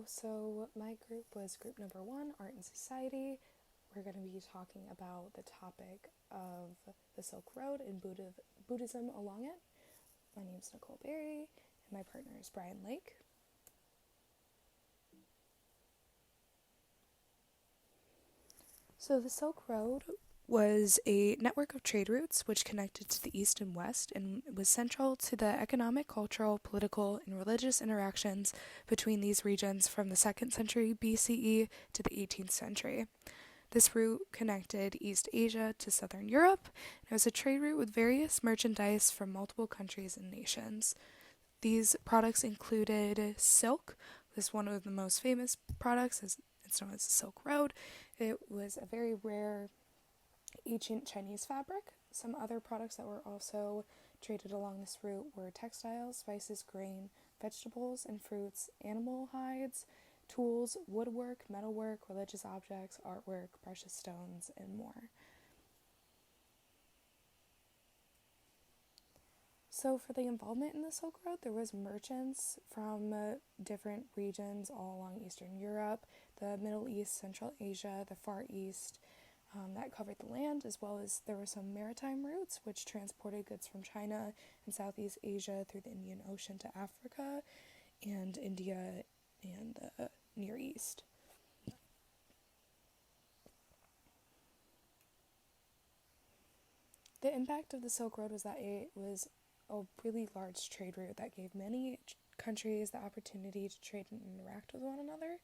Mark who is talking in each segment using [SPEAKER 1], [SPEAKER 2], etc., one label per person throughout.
[SPEAKER 1] So my group was group number 1, Art and Society. We're going to be talking about the topic of the Silk Road and Buddhism along it. My name is Nicole Berry, and my partner is Brian Lake. So the Silk Road was a network of trade routes which connected to the east and west and was central to the economic, cultural, political, and religious interactions between these regions from the 2nd century BCE to the 18th century. This route connected East Asia to Southern Europe, and it was a trade route with various merchandise from multiple countries and nations. These products included silk. This is one of the most famous products, as it's known as the Silk Road. It was a very rare ancient Chinese fabric. Some other products that were also traded along this route were textiles, spices, grain, vegetables and fruits, animal hides, tools, woodwork, metalwork, religious objects, artwork, precious stones, and more. So for the involvement in the Silk Road, there was merchants from different regions all along Eastern Europe, the Middle East, Central Asia, the Far East, that covered the land, as well as there were some maritime routes which transported goods from China and Southeast Asia through the Indian Ocean to Africa and India and the Near East. The impact of the Silk Road was that it was a really large trade route that gave many countries the opportunity to trade and interact with one another.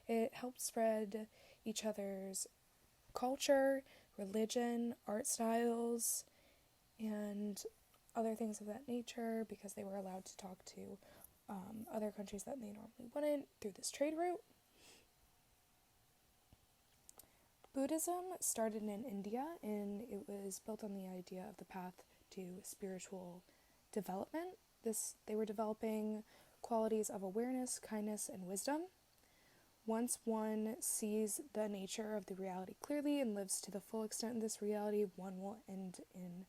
[SPEAKER 1] It helped spread each other's culture, religion, art styles, and other things of that nature because they were allowed to talk to other countries that they normally wouldn't through this trade route. Buddhism started in India, and it was built on the idea of the path to spiritual development. They were developing qualities of awareness, kindness, and wisdom. Once one sees the nature of the reality clearly and lives to the full extent of this reality, one will end in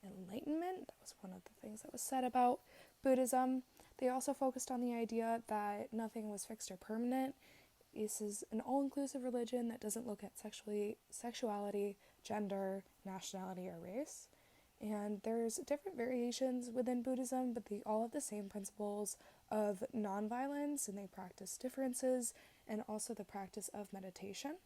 [SPEAKER 1] enlightenment. That was one of the things that was said about Buddhism. They also focused on the idea that nothing was fixed or permanent. This is an all-inclusive religion that doesn't look at sexuality, gender, nationality, or race. And there's different variations within Buddhism, but they all have the same principles of nonviolence, and they practice differences, and also the practice of meditation.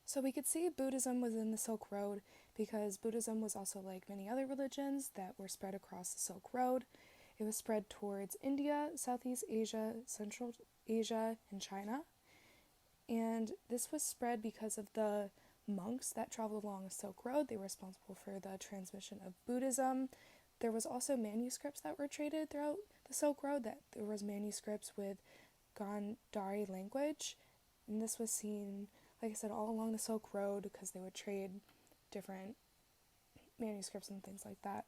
[SPEAKER 1] So we could see Buddhism was in the Silk Road because Buddhism was also like many other religions that were spread across the Silk Road. It was spread towards India, Southeast Asia, Central Asia, and China. And this was spread because of the monks that traveled along the Silk Road. They were responsible for the transmission of Buddhism. There was also manuscripts that were traded throughout the Silk Road. That there was manuscripts with Gandhari language, and this was seen, like I said, all along the Silk Road because they would trade different manuscripts and things like that.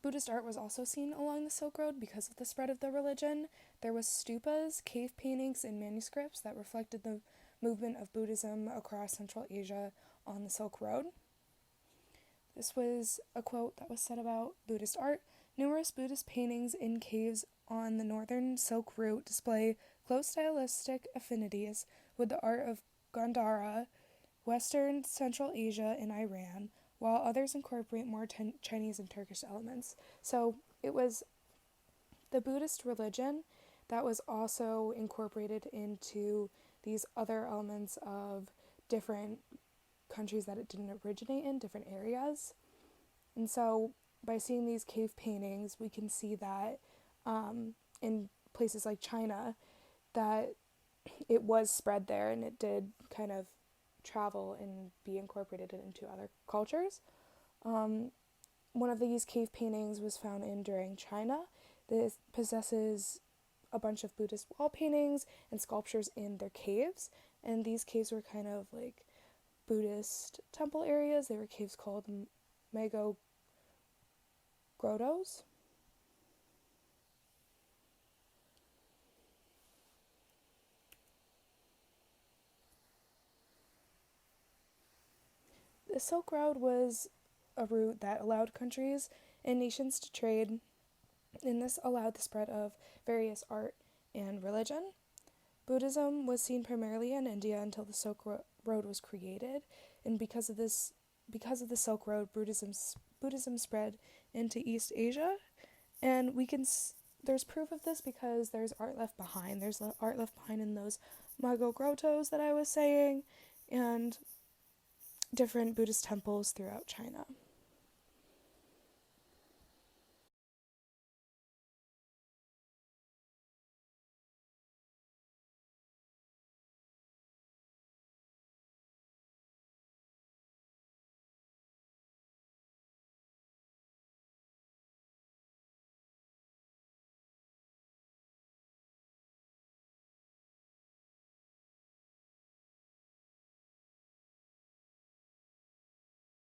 [SPEAKER 1] Buddhist art was also seen along the Silk Road because of the spread of the religion. There was stupas, cave paintings, and manuscripts that reflected the movement of Buddhism across Central Asia on the Silk Road. This was a quote that was said about Buddhist art. Numerous Buddhist paintings in caves on the northern Silk Route display close stylistic affinities with the art of Gandhara, Western Central Asia, and Iran, while others incorporate more Chinese and Turkish elements. So it was the Buddhist religion that was also incorporated into these other elements of different countries that it didn't originate in, different areas. And so by seeing these cave paintings, we can see that in places like China, that it was spread there and it did kind of travel and be incorporated into other cultures. One of these cave paintings was found in during China. This possesses a bunch of Buddhist wall paintings and sculptures in their caves, and these caves were kind of like Buddhist temple areas. They were caves called Mago Grottos. The Silk Road was a route that allowed countries and nations to trade, and this allowed the spread of various art and religion. Buddhism was seen primarily in India until the Silk Road was created, and because of the Silk Road, Buddhism spread into East Asia, and there's proof of this because there's art left behind. There's art left behind in those Mago grottos that I was saying, and different Buddhist temples throughout China.